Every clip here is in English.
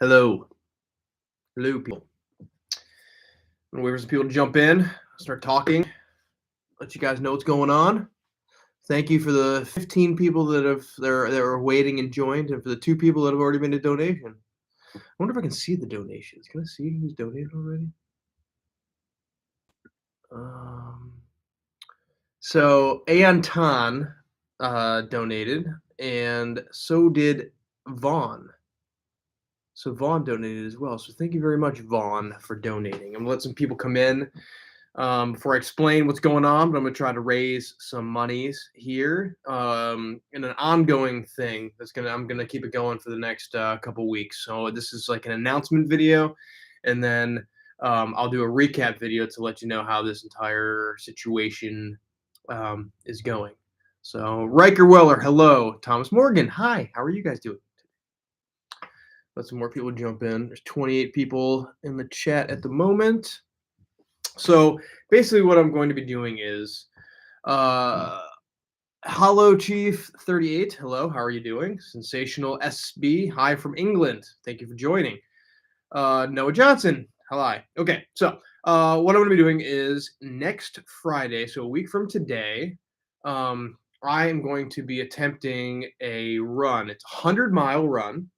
Hello. Hello, people. I'm gonna wait for some people to jump in, start talking, let you guys know what's going on. Thank you for the 15 people that are waiting and joined, and for the 2 people that have already made a donation. I wonder if I can see the donations. Can I see who's donated already? Um, so Aontan donated, and so did Vaughn. So Vaughn donated as well. So thank you very much, Vaughn, for donating. I'm gonna let some people come in before I explain what's going on, but I'm gonna try to raise some monies here in an ongoing thing. I'm gonna keep it going for the next couple weeks. So this is like an announcement video, and then I'll do a recap video to let you know how this entire situation is going. So Riker Weller, hello. Thomas Morgan, hi. How are you guys doing? Let some more people jump in. There's 28 people in the chat at the moment. So basically, what I'm going to be doing is, hello, Chief 38. Hello, how are you doing? Sensational SB. Hi from England. Thank you for joining. Noah Johnson. Hello. Okay, so what I'm going to be doing is next Friday, so a week from today, I am going to be attempting a run. It's a 100-mile run,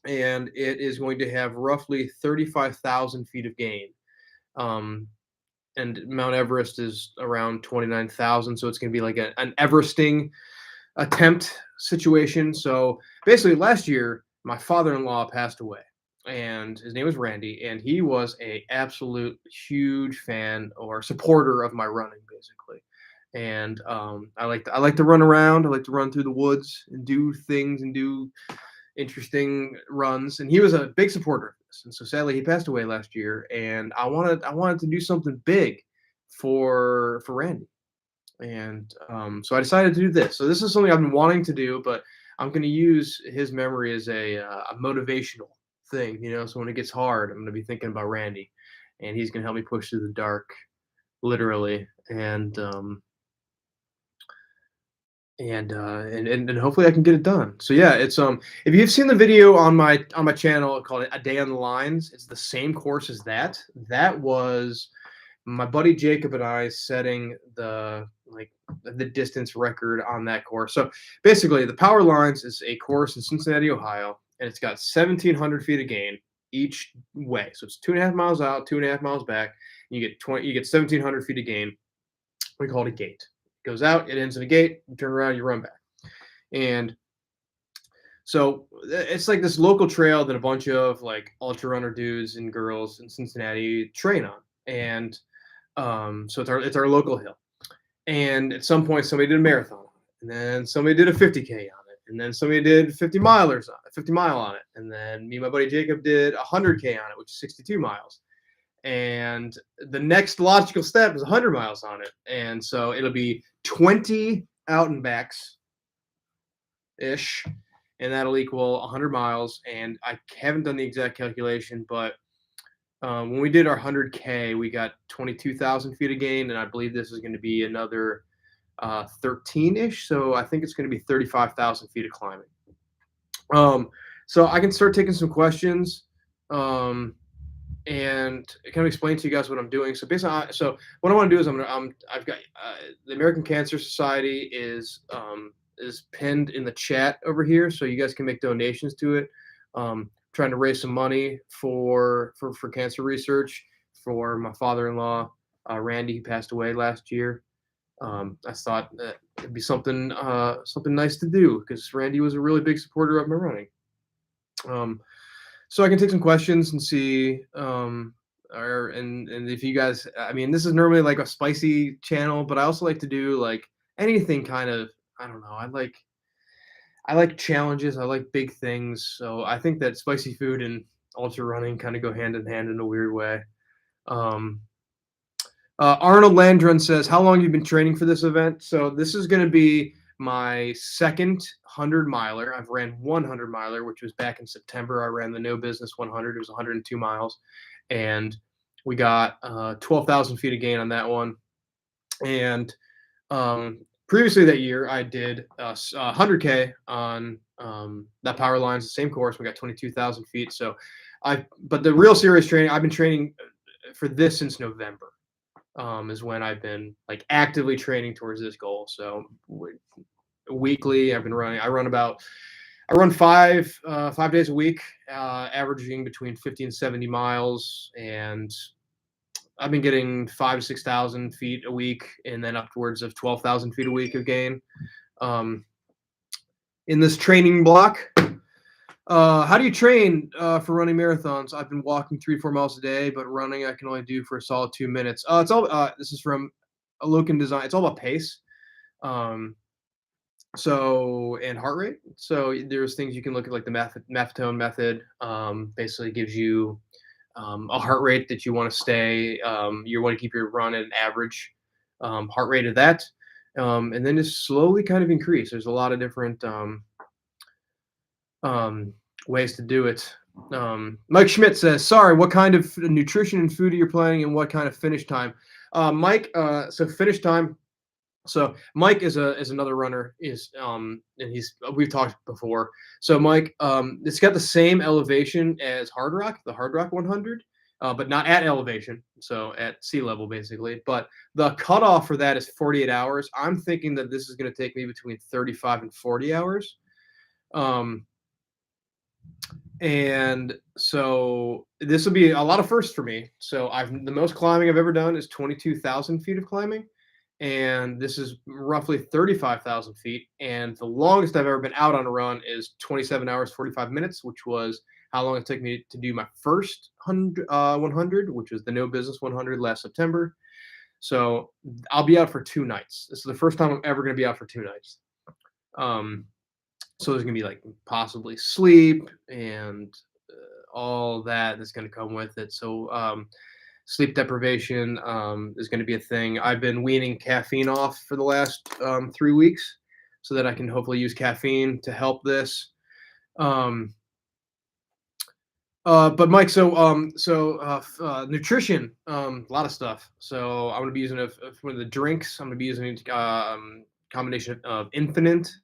and it is going to have roughly 35,000 feet of gain. And Mount Everest is around 29,000, so it's going to be like an Everesting attempt situation. So basically, last year my father-in-law passed away, and his name was Randy, and he was a absolute huge fan or supporter of my running, basically. And I like to run around. I like to run through the woods and do things and do interesting runs, and he was a big supporter of this. And so sadly he passed away last year, and I wanted to do something big for Randy. And so I decided to do this. So this is something I've been wanting to do, but I'm going to use his memory as a motivational thing, so when it gets hard, I'm going to be thinking about Randy, and he's going to help me push through the dark, literally. And hopefully I can get it done. So yeah, it's if you've seen the video on my channel called A Day on the Lines, it's the same course as that. That was my buddy Jacob and I setting the distance record on that course. So basically, the Power Lines is a course in Cincinnati, Ohio, and it's got 1,700 feet of gain each way. So it's 2.5 miles out, 2.5 miles back. You get 1,700 feet of gain. We call it a gate. Goes out, it ends in a gate, you turn around, you run back. And so it's like this local trail that a bunch of like ultra runner dudes and girls in Cincinnati train on. And so it's our local hill. And at some point somebody did a marathon on it, and then somebody did a 50K on it, and then somebody did 50 mile on it, and then me and my buddy Jacob did 100K on it, which is 62 miles. And the next logical step is 100 miles on it. And so it'll be 20 out and backs ish, and that'll equal 100 miles. And I haven't done the exact calculation, but when we did our 100K, we got 22,000 feet of gain, and I believe this is going to be another 13-ish. So I think it's going to be 35,000 feet of climbing. So I can start taking some questions. And kind of explain to you guys what I'm doing. So basically, so what I want to do is I've got the American Cancer Society is pinned in the chat over here, so you guys can make donations to it. Trying to raise some money for cancer research for my father-in-law, Randy, who passed away last year. I thought that it'd be something nice to do because Randy was a really big supporter of my running. So I can take some questions and see, and if you guys, I mean, this is normally like a spicy channel, but I also like to do like anything kind of, I don't know. I like challenges. I like big things. So I think that spicy food and ultra running kind of go hand in hand in a weird way. Arnold Landrun says, how long have you been training for this event? So this is going to be my second 100-miler. I've ran 100-miler, which was back in September. I ran the No Business 100. It was 102 miles, and we got 12,000 feet of gain on that one. And previously that year, I did 100K on that power lines, the same course. We got 22,000 feet. So but the real serious training, I've been training for this since November. Is when I've been like actively training towards this goal. So weekly, I've been running. I run 5 days a week, averaging between 50 and 70 miles, and I've been getting 5 to 6,000 feet a week, and then upwards of 12,000 feet a week of gain. Um, in this training block, how do you train for running marathons? I've been walking 3 to 4 miles a day, but running I can only do for a solid 2 minutes. It's all. This is from a Loken Design. It's all about pace. Um, and heart rate. So there's things you can look at, like the Maffetone method. Basically gives you a heart rate that you want to stay. You want to keep your run at an average heart rate of that, and then just slowly kind of increase. There's a lot of different ways to do it. Mike Schmidt says, "Sorry, what kind of nutrition and food are you planning, and what kind of finish time?" Mike, so finish time. So Mike is another runner, and we've talked before. So Mike, it's got the same elevation as Hard Rock, the Hard Rock 100, but not at elevation, so at sea level basically. But the cutoff for that is 48 hours. I'm thinking that this is going to take me between 35 and 40 hours. And so this will be a lot of firsts for me. So the most climbing I've ever done is 22,000 feet of climbing, and this is roughly 35,000 feet. And the longest I've ever been out on a run is 27 hours 45 minutes, which was how long it took me to do my first 100, which was the No Business 100 last September. So I'll be out for 2 nights. This is the first time I'm ever going to be out for 2 nights. So there's gonna be like possibly sleep and all that's gonna come with it. So sleep deprivation is gonna be a thing. I've been weaning caffeine off for the last 3 weeks, so that I can hopefully use caffeine to help this. But Mike, nutrition, a lot of stuff. So I'm gonna be using one of the drinks. I'm gonna be using combination of Infinite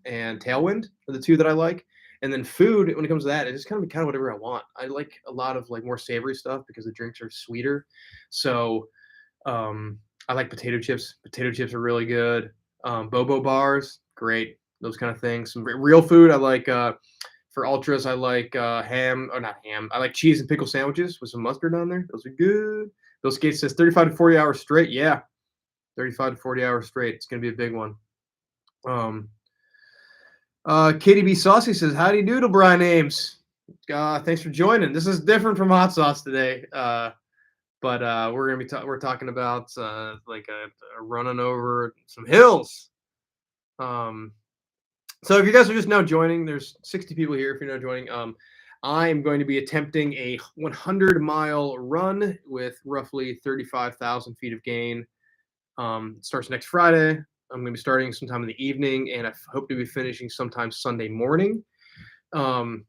and Tailwind are the two that I like. And then food, when it comes to that, it's just kind of whatever I want. I like a lot of like more savory stuff because the drinks are sweeter. So I like potato chips. Potato chips are really good. Bobo bars, great. Those kind of things. Some real food, I like for ultras, I like ham, or not ham. I like cheese and pickle sandwiches with some mustard on there. Those are good. Bill Skates says 35 to 40 hours straight. Yeah, 35 to 40 hours straight. It's gonna be a big one. KDB Saucy says, "Howdy doodle, Brian Ames. Thanks for joining. This is different from hot sauce today, but we're gonna be we're talking about like a running over some hills. So if you guys are just now joining, there's 60 people here. If you're now joining, I am going to be attempting a 100-mile run with roughly 35,000 feet of gain. It starts next Friday. I'm going to be starting sometime in the evening, and I hope to be finishing sometime Sunday morning. And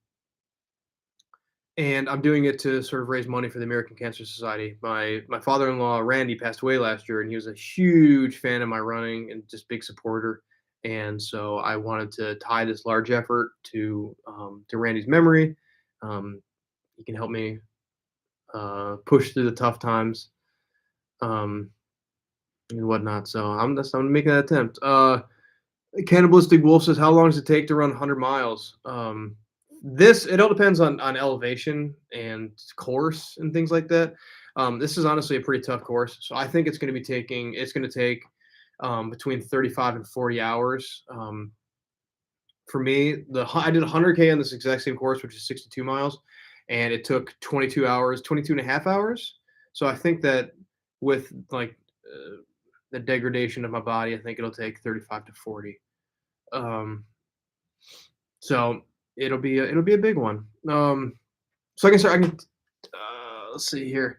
I'm doing it to sort of raise money for the American Cancer Society. My father-in-law, Randy, passed away last year, and he was a huge fan of my running and just big supporter. And so I wanted to tie this large effort to Randy's memory. He can help me push through the tough times. And whatnot. So I'm making that attempt. Cannibalistic Wolf says, "How long does it take to run 100 miles?" It all depends on elevation and course and things like that. This is honestly a pretty tough course, so I think it's going to take between 35 and 40 hours. For me, I did 100K on this exact same course, which is 62 miles, and it took 22 and a half hours. So I think that with like the degradation of my body, I think it'll take 35 to 40. So it'll be a big one. So I can start. Let's see here.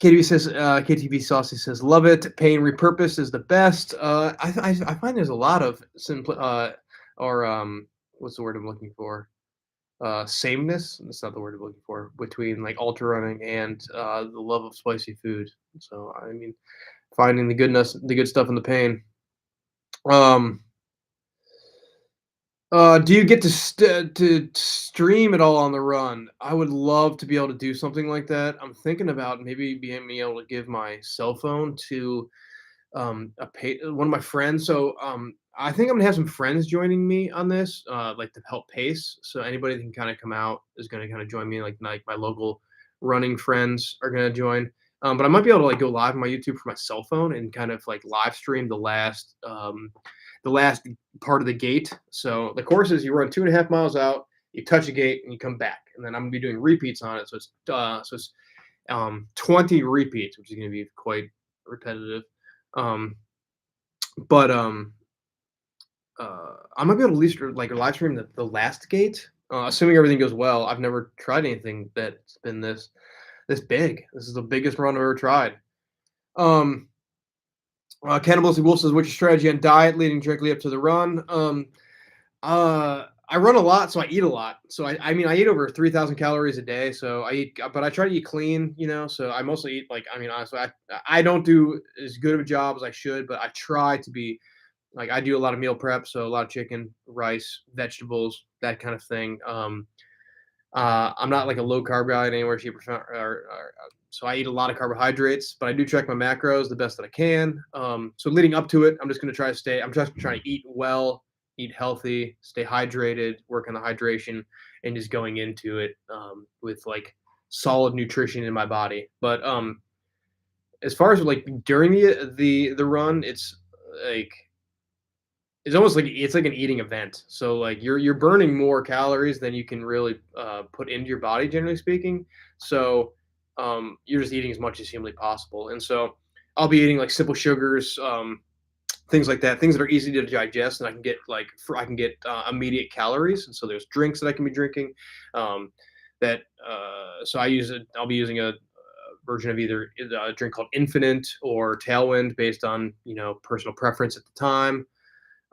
KTV Saucy says, "Love it. Pain repurposed is the best." I find there's a lot of what's the word I'm looking for? Sameness. That's not the word I'm looking for, between like ultra running and the love of spicy food. So I mean, finding the good stuff in the pain. Um, do you get to to stream it all on the run? I would love to be able to do something like that. I'm thinking about maybe being able to give my cell phone to one of my friends. So I think I'm gonna have some friends joining me on this, like to help pace. So anybody that can kind of come out is gonna kind of join me. Like my local running friends are gonna join. But I might be able to like go live on my YouTube for my cell phone and kind of like live stream the last part of the gate. So the course is you run 2.5 miles out, you touch a gate, and you come back. And then I'm gonna be doing repeats on it. So it's 20 repeats, which is gonna be quite repetitive. Um, but I might be able to at least like live stream the last gate, assuming everything goes well. I've never tried anything that's been this big. This is the biggest run I've ever tried. Um, Cannibalistic Wolf says, "What's your strategy on diet leading directly up to the run?" I run a lot, so I eat a lot. So I mean, I eat over 3,000 calories a day. So I eat, but I try to eat clean, you know. So I mostly eat like, I mean, honestly, I don't do as good of a job as I should, but I try to be like I do a lot of meal prep, so a lot of chicken, rice, vegetables, that kind of thing. I'm not like a low carb guy in anywhere, shape, so I eat a lot of carbohydrates, but I do track my macros the best that I can. So leading up to it, I'm just going to try to stay. I'm just trying to eat well, eat healthy, stay hydrated, work on the hydration, and just going into it with like solid nutrition in my body. But as far as like during the run, like it's almost like it's like an eating event. So like you're burning more calories than you can really put into your body, generally speaking. So you're just eating as much as humanly possible. And so I'll be eating like simple sugars, things like that, things that are easy to digest, and I can get I can get immediate calories. And so there's drinks that I can be drinking. That so I'll be using a version of either a drink called Infinite or Tailwind, based on personal preference at the time.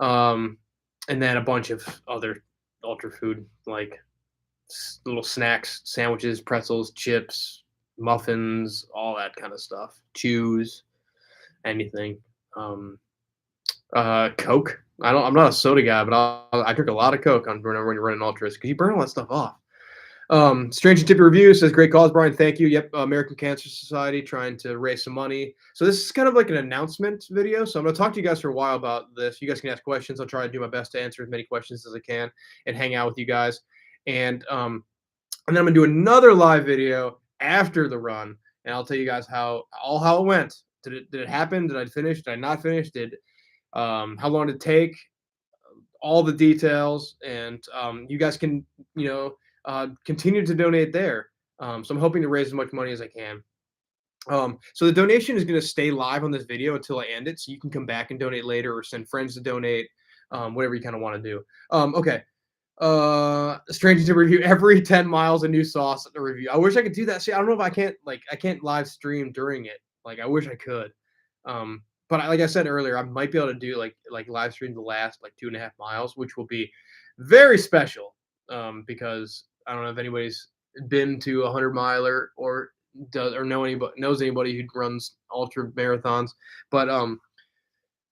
Um, and then a bunch of other ultra food like little snacks, sandwiches, pretzels, chips, muffins, all that kind of stuff. Chews, anything. Um, Coke. I'm not a soda guy, but I drink a lot of Coke on when you're running ultras because you burn all that stuff off. Strange and Tippy Review says, "Great cause, Brian. Thank you." Yep, American Cancer Society trying to raise some money. So this is kind of like an announcement video. So I'm going to talk to you guys for a while about this. You guys can ask questions. I'll try to do my best to answer as many questions as I can and hang out with you guys. And then I'm going to do another live video after the run, and I'll tell you guys how it went. Did it happen? Did I finish? Did I not finish? How long did it take? All the details, and you guys can continue to donate there. So I'm hoping to raise as much money as I can. So the donation is going to stay live on this video until I end it, so you can come back and donate later or send friends to donate, whatever you kind of want to do. Okay. Strange to review every 10 miles a new sauce to review. I wish I could do that. See, I don't know if I can't live stream during it. Like I wish I could. But like I said earlier, I might be able to do like live stream the last like 2.5 miles, which will be very special. Because I don't know if anybody's been to a 100 miler or knows anybody who runs ultra marathons. But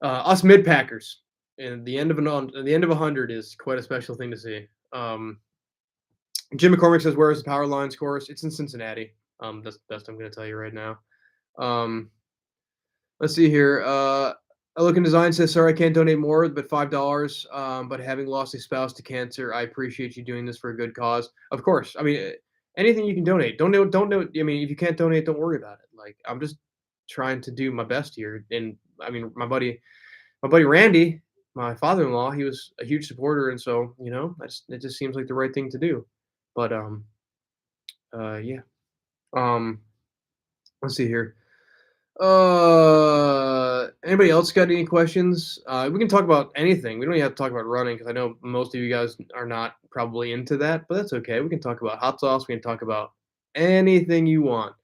us mid packers, and the end of 100 is quite a special thing to see. Jim McCormick says, "Where is the Power Lines course?" It's in Cincinnati. That's the best I'm going to tell you right now. Let's see here. I Look in Design says, "Sorry, I can't donate more, but $5. But having lost a spouse to cancer, I appreciate you doing this for a good cause." Of course. I mean, anything you can donate. Don't. I mean, if you can't donate, don't worry about it. Like I'm just trying to do my best here. And I mean, my buddy Randy, my father-in-law, he was a huge supporter, and so it just seems like the right thing to do. But yeah. Um, let's see here. Anybody else got any questions? We can talk about anything. We don't even have to talk about running because I know most of you guys are not probably into that, but that's okay. We can talk about hot sauce. We can talk about anything you want.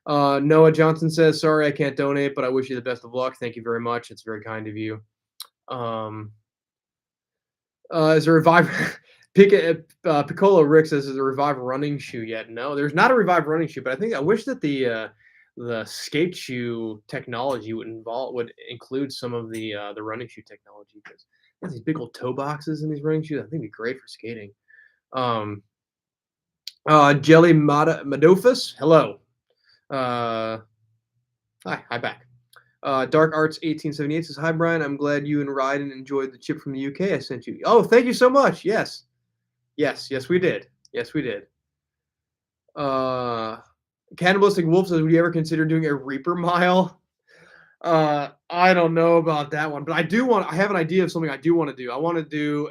Noah Johnson says, "Sorry, I can't donate, but I wish you the best of luck. Thank you very much. It's very kind of you." Um, is a revive Piccolo Rick says, "Is a revive running shoe yet?" No, there's not a revive running shoe, but I wish that the the skate shoe technology would include some of the running shoe technology because these big old toe boxes in these running shoes. I think it'd be great for skating. Um, Jelly Madofus, hello. Uh, hi back. Dark Arts 1878 says, "Hi Brian, I'm glad you and Ryden enjoyed the chip from the UK I sent you." Oh, thank you so much. Yes, yes, we did. Yes, we did. Uh, Cannibalistic Wolf says, "Would you ever consider doing a Reaper mile?" I don't know about that one, but I have an idea of something I do want to do. I want to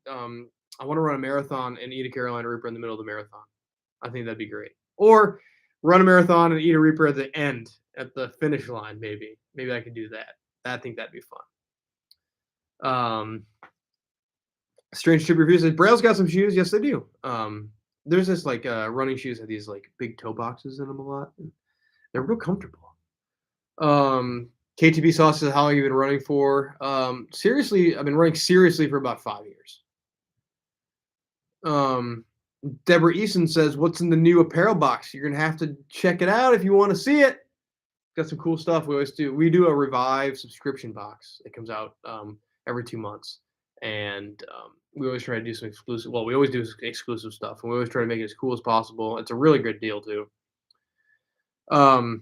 run a marathon and eat a Carolina Reaper in the middle of the marathon. I think that'd be great. Or run a marathon and eat a Reaper at the end, at the finish line, maybe. Maybe I could do that. I think that'd be fun. Strange Trip Review says, Braille's got some shoes. Yes, they do. There's this like running shoes have these like big toe boxes in them a lot. They're real comfortable. KTB Sauce says, how long have you been running for? Seriously, I've been running seriously for about 5 years. Deborah Eason says, what's in the new apparel box? You're gonna have to check it out if you want to see it. Got some cool stuff. We do a Revive subscription box. It comes out every 2 months, and we always try to do some exclusive. Well, we always do exclusive stuff, and we always try to make it as cool as possible. It's a really good deal too. I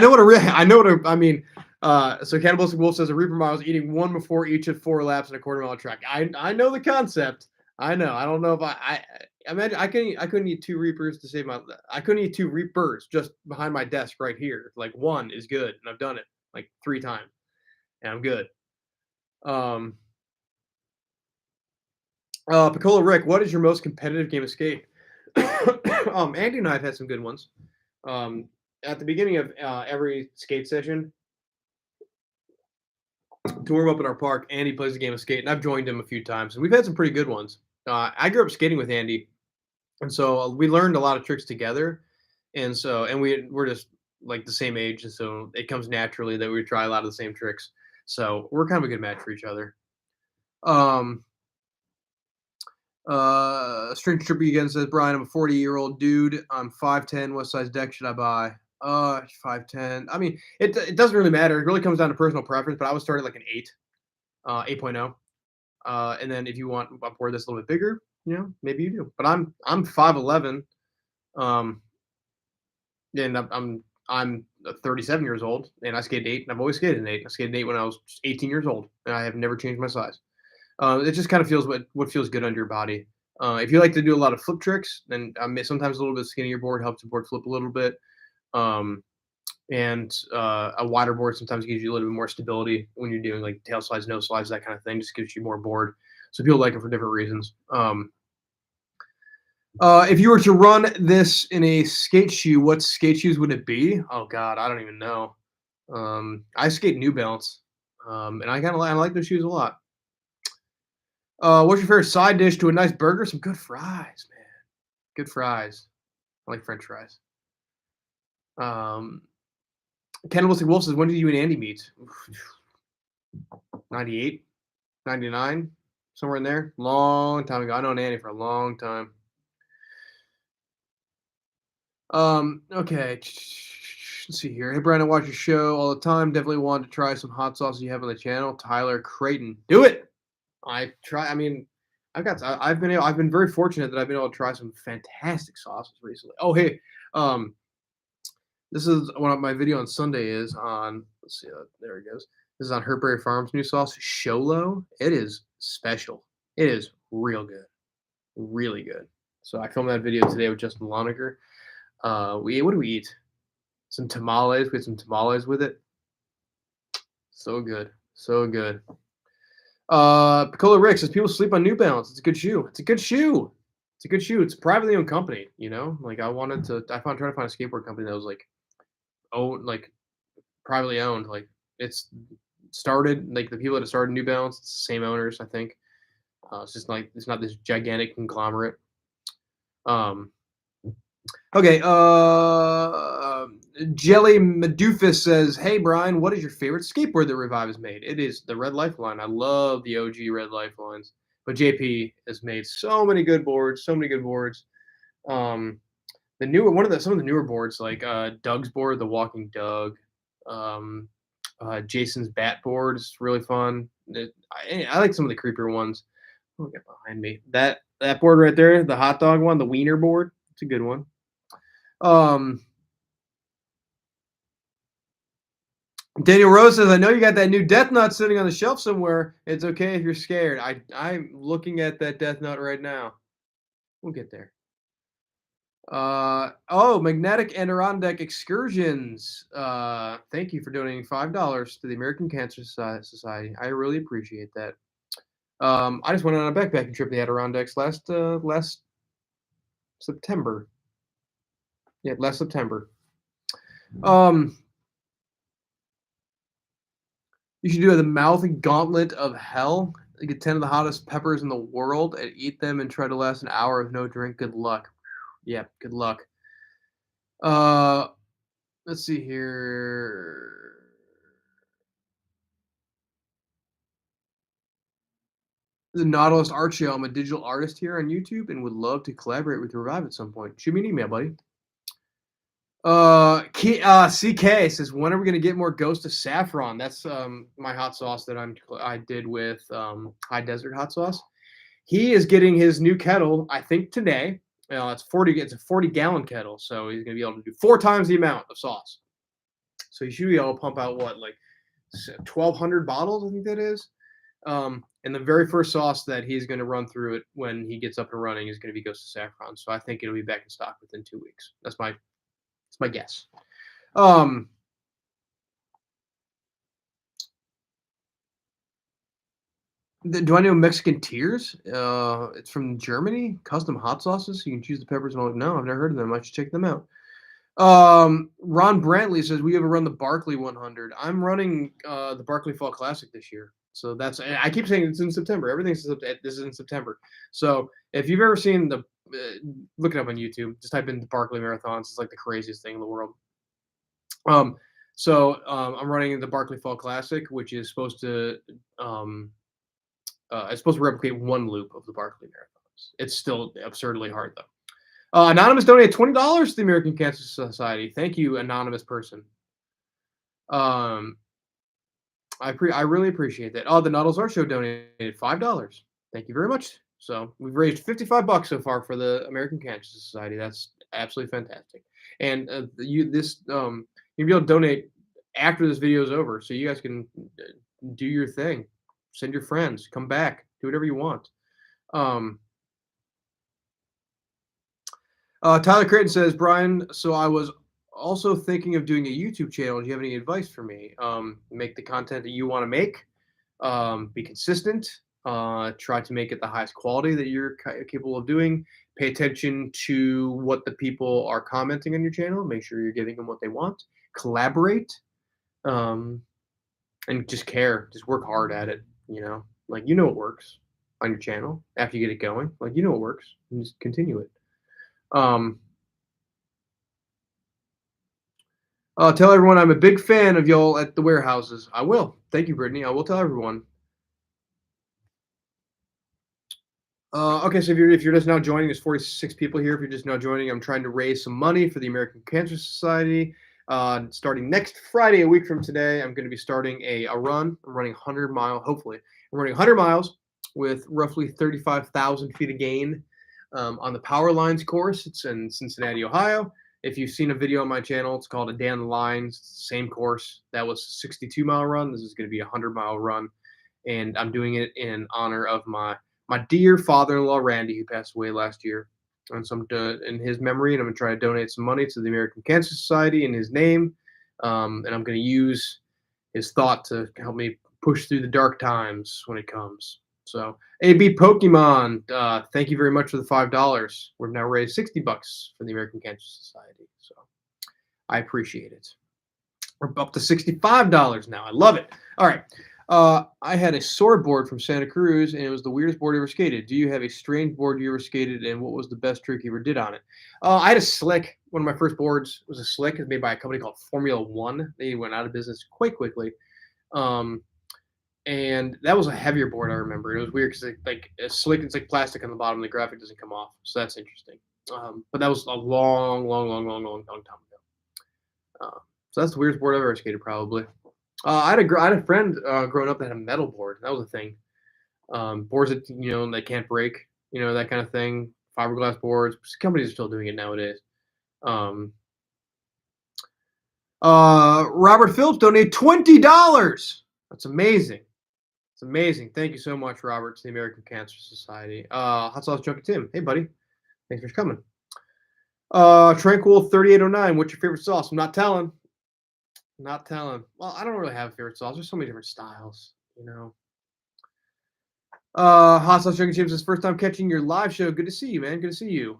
know what I mean. So Cannibalistic Wolf says a Reaper mile is eating one before each of 4 laps in a quarter-mile track. I know the concept. I know. I don't know if I imagine I couldn't eat 2 Reapers to save my. I couldn't eat 2 Reapers just behind my desk right here. Like one is good, and I've done it like 3 times, and I'm good. Piccolo Rick, what is your most competitive game of skate? Andy and I have had some good ones. At the beginning of every skate session, to warm up in our park, Andy plays a game of skate, and I've joined him a few times, and we've had some pretty good ones. I grew up skating with Andy, and so we learned a lot of tricks together, and we're just like the same age, and so it comes naturally that we try a lot of the same tricks. So we're kind of a good match for each other. Strange Tripper again says, Brian, I'm a 40-year-old dude. I'm 5'10". What size deck should I buy? 5'10". I mean, it doesn't really matter. It really comes down to personal preference, but I would start at like an 8, 8.0. And then if you want a board that's a little bit bigger, maybe you do. But I'm 5'11". And I'm 37 years old, and I skated 8, and I've always skated an 8. I skated 8 when I was 18 years old, and I have never changed my size. It just kind of feels what feels good under your body. If you like to do a lot of flip tricks, then sometimes a little bit skinnier board helps the board flip a little bit. And a wider board sometimes gives you a little bit more stability when you're doing like tail slides, no slides, that kind of thing. Just gives you more board. So people like it for different reasons. If you were to run this in a skate shoe, what skate shoes would it be? Oh God, I don't even know. I skate New Balance, and I like those shoes a lot. What's your favorite side dish to a nice burger? Some good fries, man. Good fries. I like French fries. Cannibalistic Wolf says, when did you and Andy meet? 98, 99, somewhere in there. Long time ago. I known Andy for a long time. Okay. Let's see here. Hey, Brandon, watch your show all the time. Definitely wanted to try some hot sauces you have on the channel. Tyler Creighton. Do it. I've been very fortunate that I've been able to try some fantastic sauces recently. Oh, hey, this is one of my video on Sunday is on, let's see, there it goes. This is on Herberry Farms new sauce, Sholo. It is special. It is real good. Really good. So I filmed that video today with Justin Lonecker. What do we eat? Some tamales. We had some tamales with it. So good. So good. Piccolo Rick says people sleep on New Balance. It's a good shoe. It's a good shoe. It's a good shoe. It's a privately owned company, Like I trying to find a skateboard company that was like privately owned. Like it's started like the people that started New Balance, it's the same owners, I think. It's just like it's not this gigantic conglomerate. Okay. Jelly Medoofus says, "Hey Brian, what is your favorite skateboard that Revive has made?" It is the Red Lifeline. I love the OG Red Lifelines, but JP has made so many good boards. The newer one of the some of the newer boards like Doug's board, the Walking Doug, um, Jason's bat board is really fun. I like some of the creepier ones. Oh, get behind me. That board right there, the hot dog one, the wiener board. It's a good one. Um, Daniel Rose says, "I know you got that new Death Nut sitting on the shelf somewhere. It's okay if you're scared. I'm looking at that Death Nut right now. We'll get there." Oh, Magnetic Adirondack Excursions. Thank you for donating $5 to the American Cancer Society. I really appreciate that. I just went on a backpacking trip to the Adirondacks last September. Yeah, last September. Um, you should do the mouth gauntlet of hell. You get 10 of the hottest peppers in the world and eat them and try to last an hour with no drink. Good luck. Yeah, good luck. Uh, let's see here. The Nautilus Art Show. I'm a digital artist here on YouTube and would love to collaborate with Revive at some point. Shoot me an email, buddy. CK says, when are we gonna get more Ghost of Saffron? That's my hot sauce that I did with High Desert hot sauce. He is getting his new kettle, I think today. It's a 40-gallon kettle, so he's gonna be able to do 4 times the amount of sauce. So he should be able to pump out what, like 1,200 bottles, I think that is. And the very first sauce that he's going to run through it when he gets up and running is going to be Ghost of Saffron. So I think it'll be back in stock within 2 weeks. That's my guess. Do I know Mexican Tears? It's from Germany. Custom hot sauces. You can choose the peppers and all. No, I've never heard of them. I should check them out. Ron Brantley says we ever run the Barkley 100. I'm running the Barkley Fall Classic this year. So I keep saying it's in September. Everything's this is in September. So if you've ever seen look it up on YouTube. Just type in the Barkley Marathons. It's like the craziest thing in the world. I'm running the Barkley Fall Classic, which is supposed to it's supposed to replicate one loop of the Barkley Marathons. It's still absurdly hard though. Anonymous donated $20 to the American Cancer Society. Thank you, anonymous person. I really appreciate that. Oh, the Noddles Art Show donated $5. Thank you very much. So we've raised $55 so far for the American Cancer Society. That's absolutely fantastic. And you'll be able to donate after this video is over, so you guys can do your thing, send your friends, come back, do whatever you want. Tyler Creighton says, Brian, so I was also thinking of doing a YouTube channel. Do you have any advice for me? Make the content that you want to make, be consistent, try to make it the highest quality that you're capable of doing, pay attention to what the people are commenting on your channel, make sure you're giving them what they want, collaborate, and just care, just work hard at it, like, what works on your channel after you get it going, like, what works, and just continue it. Tell everyone I'm a big fan of y'all at the warehouses. I will. Thank you, Brittany. I will tell everyone. Okay, so if you're just now joining, there's 46 people here. If you're just now joining, I'm trying to raise some money for the American Cancer Society. Starting next Friday, a week from today, I'm going to be starting a run. I'm running 100 miles, hopefully. I'm running 100 miles with roughly 35,000 feet of gain on the Power Lines course. It's in Cincinnati, Ohio. If you've seen a video on my channel, it's called A Day on the Lines. It's the same course. That was a 62-mile run. This is going to be a 100-mile run. And I'm doing it in honor of my dear father-in-law, Randy, who passed away last year. And so in his memory, and I'm going to try to donate some money to the American Cancer Society in his name. And I'm going to use his thought to help me push through the dark times when it comes. So, AB Pokemon, thank you very much for the $5. We've now raised $60 for the American Cancer Society. So, I appreciate it. We're up to $65 now. I love it. All right. I had a sword board from Santa Cruz, and it was the weirdest board I ever skated. Do you have a strange board you ever skated, and what was the best trick you ever did on it? I had a slick. One of my first boards was a slick. It was made by a company called Formula One. They went out of business quite quickly. And that was a heavier board, I remember. It was weird because like a slick, it's like plastic on the bottom. The graphic doesn't come off, so that's interesting. But that was a long, long, long, long, long, long time ago. So that's the weirdest board I've ever skated, probably. I had a friend growing up that had a metal board. That was a thing. Boards that they can't break, that kind of thing. Fiberglass boards. Companies are still doing it nowadays. Um, Robert Phillips donated $20. That's amazing. It's amazing. Thank you so much, Robert, to the American Cancer Society. Hot Sauce Junkie Tim. Hey, buddy. Thanks for coming. Tranquil 3809. What's your favorite sauce? I'm not telling. Not telling. Well, I don't really have a favorite sauce. There's so many different styles. Hot Sauce Junkie Tim says, first time catching your live show. Good to see you, man. Good to see you.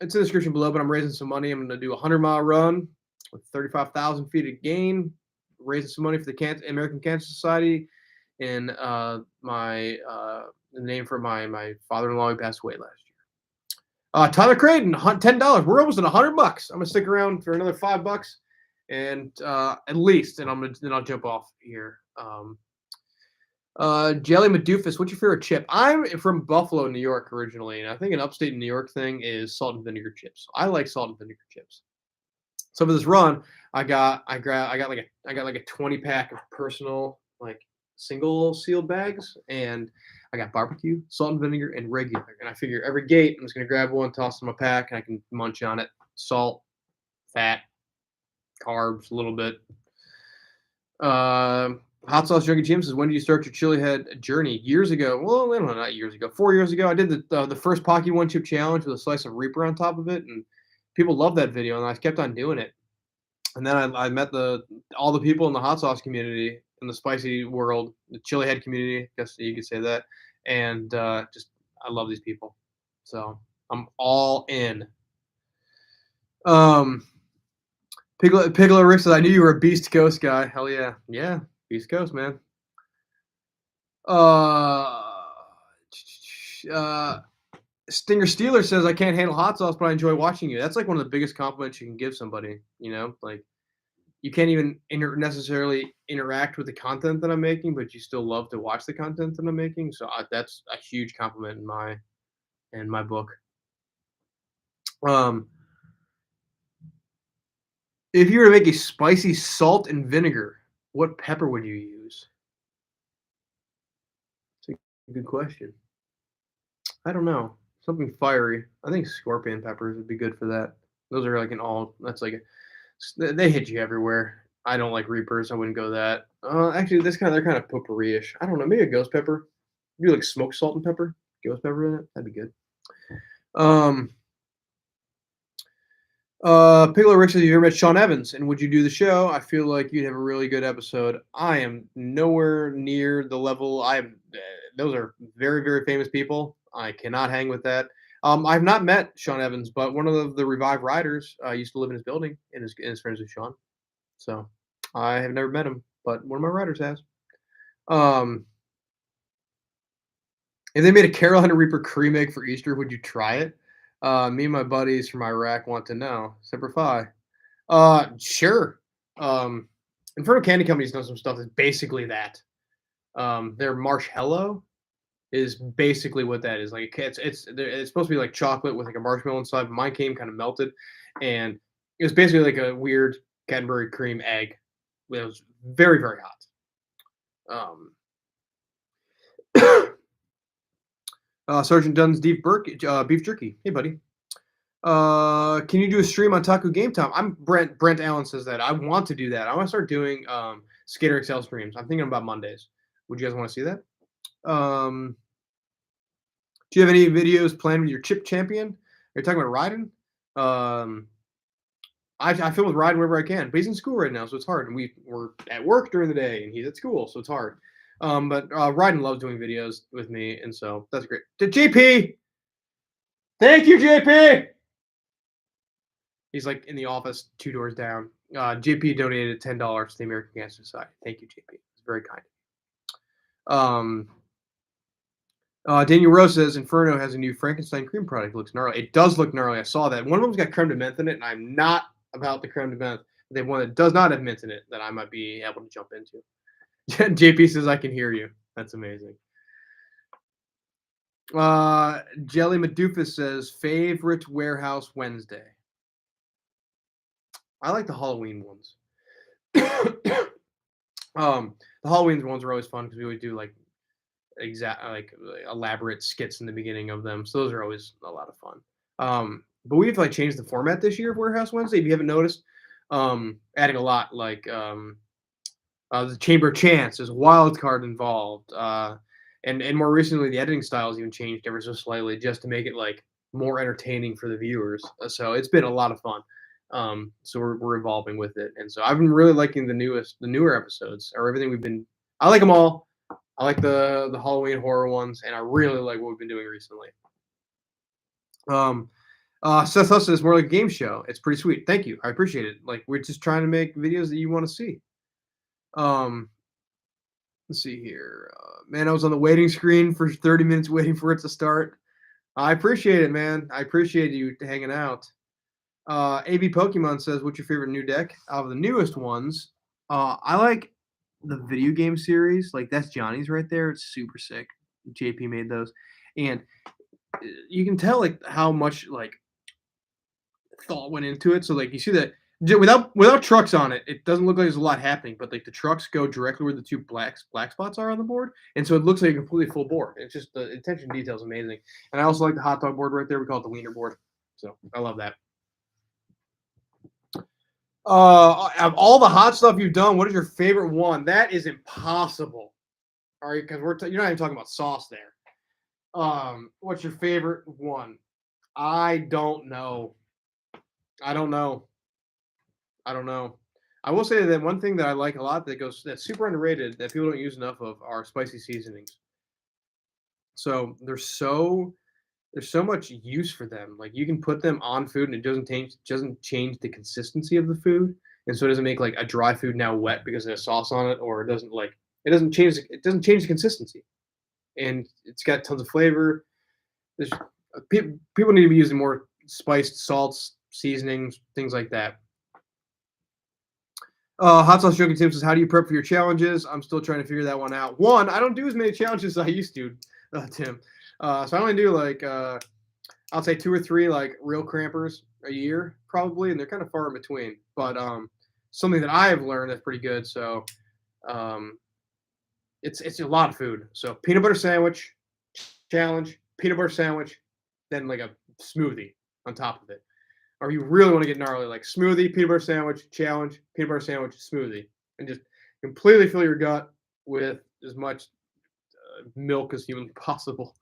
It's in the description below, but I'm raising some money. I'm going to do a 100-mile run with 35,000 feet of gain, raising some money for the American Cancer Society, and the name for my father-in-law who passed away last year. Tyler Creighton, $10. We're almost at $100. I'm gonna stick around for another $5, and at least, and then I'll jump off here. Jelly Madoofus, what's your favorite chip? I'm from Buffalo, New York originally, and I think an upstate New York thing is salt and vinegar chips. I like salt and vinegar chips. So for this run, I got like a 20 pack of personal like single sealed bags, and I got barbecue, salt and vinegar, and regular. And I figure every gate, I'm just gonna grab one, toss in my pack, and I can munch on it. Salt, fat, carbs, a little bit. Hot Sauce Junkie Jim says, when did you start your chili head journey? Years ago. Well, no, not years ago. 4 years ago, I did the first Pocky One Chip Challenge with a slice of Reaper on top of it, and people loved that video, and I kept on doing it. And then I met all the people in the hot sauce community, in the spicy world, the chili head community, I guess you could say that. And I love these people. So I'm all in. Piglet Rick says, I knew you were a Beast Coast guy. Hell yeah. Yeah, Beast Coast, man. Stinger Steeler says, I can't handle hot sauce, but I enjoy watching you. That's like one of the biggest compliments you can give somebody, like you can't even necessarily interact with the content that I'm making, but you still love to watch the content that I'm making. So that's a huge compliment in my book. If you were to make a spicy salt and vinegar, what pepper would you use? It's a good question. I don't know. Something fiery. I think scorpion peppers would be good for that. Those are they hit you everywhere. I don't like Reapers. I wouldn't go that. Actually, they're kind of potpourri-ish. I don't know. Maybe a ghost pepper. Do like smoked salt and pepper. Ghost pepper in it. That'd be good. Piglet Rick says, you ever met Sean Evans, and would you do the show? I feel like you'd have a really good episode. I am nowhere near the level. Those are very, very famous people. I cannot hang with that. I've not met Sean Evans, but one of the Revive riders used to live in his building and is friends with Sean. So I have never met him, but one of my riders has. If they made a Carolina Reaper cream egg for Easter, would you try it? Me and my buddies from Iraq want to know. Semper Fi. Sure. Inferno Candy Company's done some stuff that's basically that. Their Marshmallow is basically what that is. Like it's supposed to be like chocolate with like a marshmallow inside. But mine came kind of melted, and it was basically like a weird Cadbury cream egg. It was very, very hot. Sergeant Dunn's beef jerky. Hey, buddy. Can you do a stream on Taco Game Time? I'm Brent Allen says that. I want to do that. I want to start doing Skater XL streams. I'm thinking about Mondays. Would you guys want to see that? Do you have any videos planned with your chip champion? Are you talking about riding? I film with Ryan wherever I can, but he's in school right now, so it's hard. And we're at work during the day, and he's at school, so it's hard. But Ryden loves doing videos with me, and so that's great. To JP, thank you, JP. He's like in the office 2 doors down. JP donated $10 to the American Cancer Society. Thank you, JP. It's very kind. Daniel Rose says Inferno has a new Frankenstein cream product. It looks gnarly. It does look gnarly. I saw that. One of them's got creme de menthe in it, and I'm not about the creme de menthe. They have one that does not have mint in it that I might be able to jump into. JP says I can hear you. That's amazing. Jelly Madoofus says favorite warehouse Wednesday. I like the Halloween ones. The Halloween ones are always fun because we always do like elaborate skits in the beginning of them. So those are always a lot of fun. But we've like changed the format this year of Warehouse Wednesday. If you haven't noticed, adding a lot like the Chamber of Chance. There's a wild card involved, and more recently the editing style has even changed ever so slightly just to make it like more entertaining for the viewers. So it's been a lot of fun. So we're evolving with it, and so I've been really liking the newer episodes or everything we've been. I like them all. I like the Halloween horror ones, and I really like what we've been doing recently. Seth Huston is more like a game show. It's pretty sweet. Thank you. I appreciate it. Like we're just trying to make videos that you want to see. Um, let's see here. Man, I was on the waiting screen for 30 minutes waiting for it to start. I appreciate it, man. I appreciate you hanging out. AB Pokemon says, "What's your favorite new deck?" Out of the newest ones, I like the video game series. Like that's Johnny's right there. It's super sick. JP made those, and you can tell like how much like thought went into it. So like you see that without trucks on it, it doesn't look like there's a lot happening. But like the trucks go directly where the two black spots are on the board, and so it looks like a completely full board. It's just the attention to detail is amazing. And I also like the hot dog board right there. We call it the wiener board. So I love that. Of all the hot stuff you've done, what is your favorite one? That is impossible. All right, because you're not even talking about sauce there. What's your favorite one? I don't know. I don't know. I don't know. I will say that one thing that I like a lot that's super underrated that people don't use enough of are spicy seasonings. So there's so much use for them. Like you can put them on food and it doesn't change the consistency of the food, and so it doesn't make like a dry food now wet because there's sauce on it, or it doesn't change the consistency, and it's got tons of flavor. There's people need to be using more spiced salts, seasonings, things like that. Hot sauce drinking Tim says, "How do you prep for your challenges?" I'm still trying to figure that one out. One, I don't do as many challenges as I used to, Tim. So I only do like I'll say 2 or 3 like real crampers a year probably, and they're kind of far in between. But something that I have learned that's pretty good. So it's a lot of food. So peanut butter sandwich challenge, peanut butter sandwich, then like a smoothie on top of it. Or you really want to get gnarly, like smoothie, peanut butter sandwich, challenge, peanut butter sandwich, smoothie, and just completely fill your gut with as much milk as humanly possible.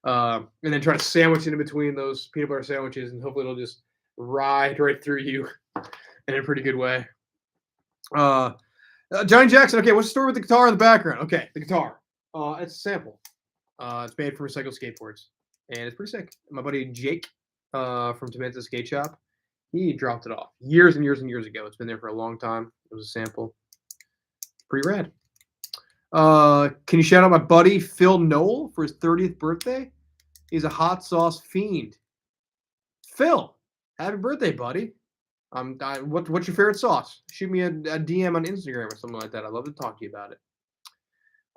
And then try to sandwich it in between those peanut butter sandwiches, and hopefully it'll just ride right through you in a pretty good way. Johnny Jackson, okay, what's the story with the guitar in the background? Okay, the guitar. It's a sample. It's made from recycled skateboards, and it's pretty sick. My buddy Jake from Tomato's Skate Shop, he dropped it off years and years and years ago. It's been there for a long time. It was a sample. Pretty rad. Can you shout out my buddy Phil Knoll for his 30th birthday? He's a hot sauce fiend. Phil, happy birthday, buddy. What's your favorite sauce? Shoot me a DM on Instagram or something like that. I'd love to talk to you about it.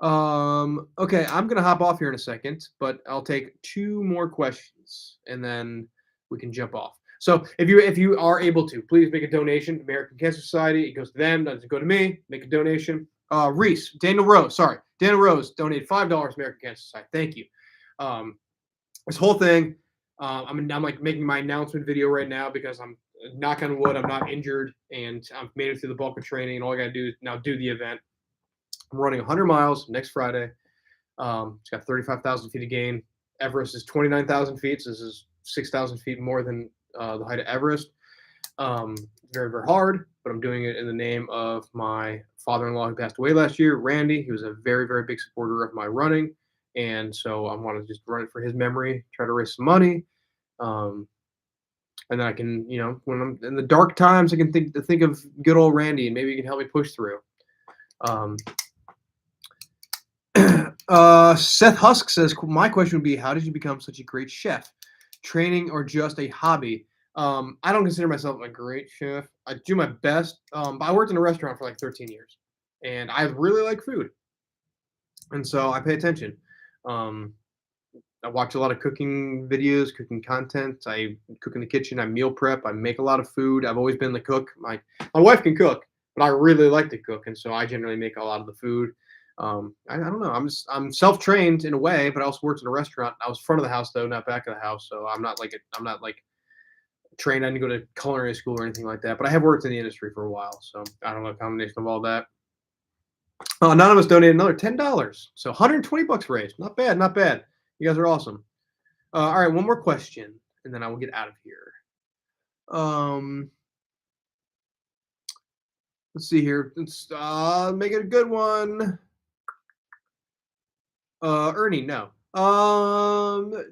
Okay, I'm gonna hop off here in a second, but I'll take 2 more questions and then we can jump off. So if you are able to, please make a donation to American Cancer Society. It goes to them, doesn't go to me. Make a donation. Daniel Rose donated $5 American Cancer Society. Thank you. This whole thing, I'm like making my announcement video right now because I'm knock on wood, I'm not injured and I've made it through the bulk of training, and all I gotta do is now do the event. I'm running 100 miles next Friday. It's got 35,000 feet of gain. Everest is 29,000 feet, so this is 6,000 feet more than the height of Everest. Very, very hard, but I'm doing it in the name of my father-in-law who passed away last year, Randy. He was a very, very big supporter of my running, and so I want to just run it for his memory, try to raise some money, and then I can, when I'm in the dark times, I can think of good old Randy, and maybe he can help me push through. Seth Husk says, my question would be, how did you become such a great chef? Training or just a hobby? I don't consider myself a great chef. I do my best, but I worked in a restaurant for like 13 years, and I really like food, and so I pay attention. I watch a lot of cooking videos, cooking content. I cook in the kitchen. I meal prep. I make a lot of food. I've always been the cook. My wife can cook, but I really like to cook, and so I generally make a lot of the food. I don't know. I'm self trained in a way, but I also worked in a restaurant. I was front of the house though, not back of the house. So I'm not like trained. I didn't go to culinary school or anything like that. But I have worked in the industry for a while, so I don't know, a combination of all that. Anonymous donated another $10, so 120 bucks raised. Not bad, not bad. You guys are awesome. All right, one more question, and then I will get out of here. Let's see here. Let's make it a good one. Ernie, no. Let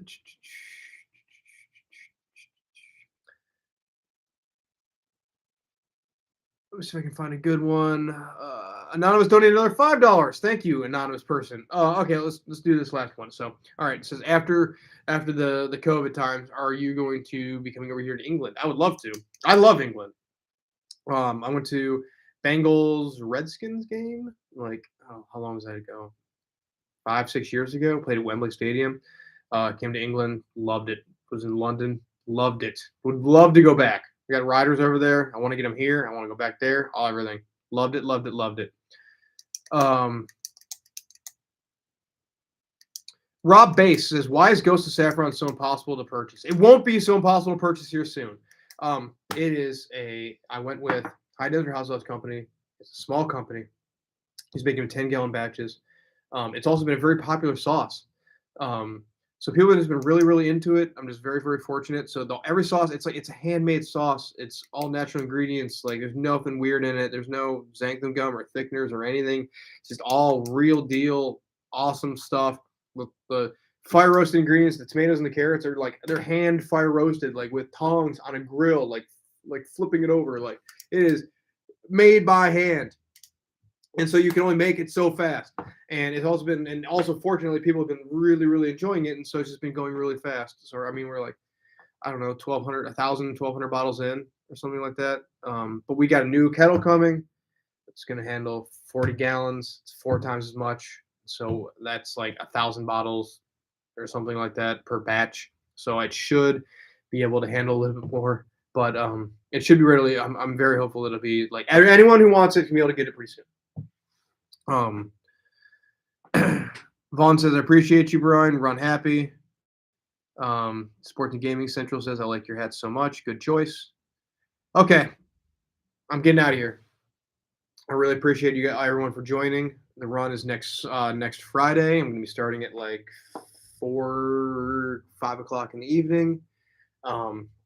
me see if I can find a good one. Anonymous donated another $5. Thank you, anonymous person. Okay, let's do this last one. So, all right, it says after the COVID times, are you going to be coming over here to England? I would love to. I love England. I went to Bengals Redskins game. Like, oh, how long was that ago? 5-6 years ago. Played at Wembley Stadium. Came to England. Loved it. Was in London. Loved it. Would love to go back. We got riders over there. I want to get them here. I want to go back there. All everything. Loved it. Loved it. Loved it. Rob Bass says, "Why is Ghost of Saffron so impossible to purchase?" It won't be so impossible to purchase here soon. It is I went with High Desert House Sauce Company. It's a small company. He's making 10-gallon batches. It's also been a very popular sauce. So people have just been really, really into it. I'm just very, very fortunate. So every sauce, it's a handmade sauce. It's all natural ingredients. Like there's nothing weird in it. There's no xanthan gum or thickeners or anything. It's just all real deal, awesome stuff. With the fire roasted ingredients, the tomatoes and the carrots are like they're hand fire roasted, like with tongs on a grill, like flipping it over. Like it is made by hand. And so you can only make it so fast. And it's also been, and also fortunately, people have been really, really enjoying it. And so it's just been going really fast. So, I mean, we're like, I don't know, 1,200, 1,000, 1,200 bottles in or something like that. But we got a new kettle coming. It's going to handle 40 gallons. It's 4 times as much. So that's like 1,000 bottles or something like that per batch. So it should be able to handle a little bit more. But it should be readily, I'm very hopeful it'll be like anyone who wants it can be able to get it pretty soon. Vaughn says, "I appreciate you, Brian. Run happy." Sporting Gaming Central says, "I like your hat so much. Good choice." Okay, I'm getting out of here. I really appreciate you everyone for joining. The run is next Friday. I'm going to be starting at like 5 o'clock in the evening.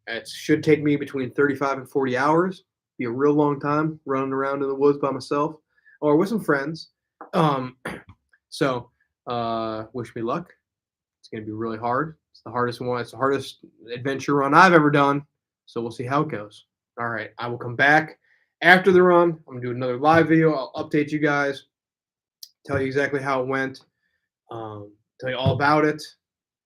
It should take me between 35 and 40 hours. Be a real long time running around in the woods by myself or with some friends. So wish me luck. It's going to be really hard. It's the hardest one. It's the hardest adventure run I've ever done. So we'll see how it goes. All right. I will come back after the run. I'm going to do another live video. I'll update you guys, tell you exactly how it went, tell you all about it,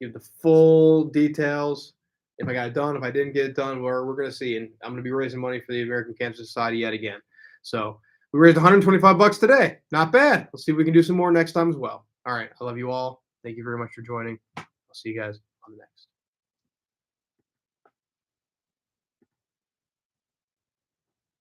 give the full details. If I got it done, if I didn't get it done, we're going to see. And I'm going to be raising money for the American Cancer Society yet again. So we raised 125 bucks today. Not bad. Let's see if we can do some more next time as well. All right. I love you all. Thank you very much for joining. I'll see you guys on the next.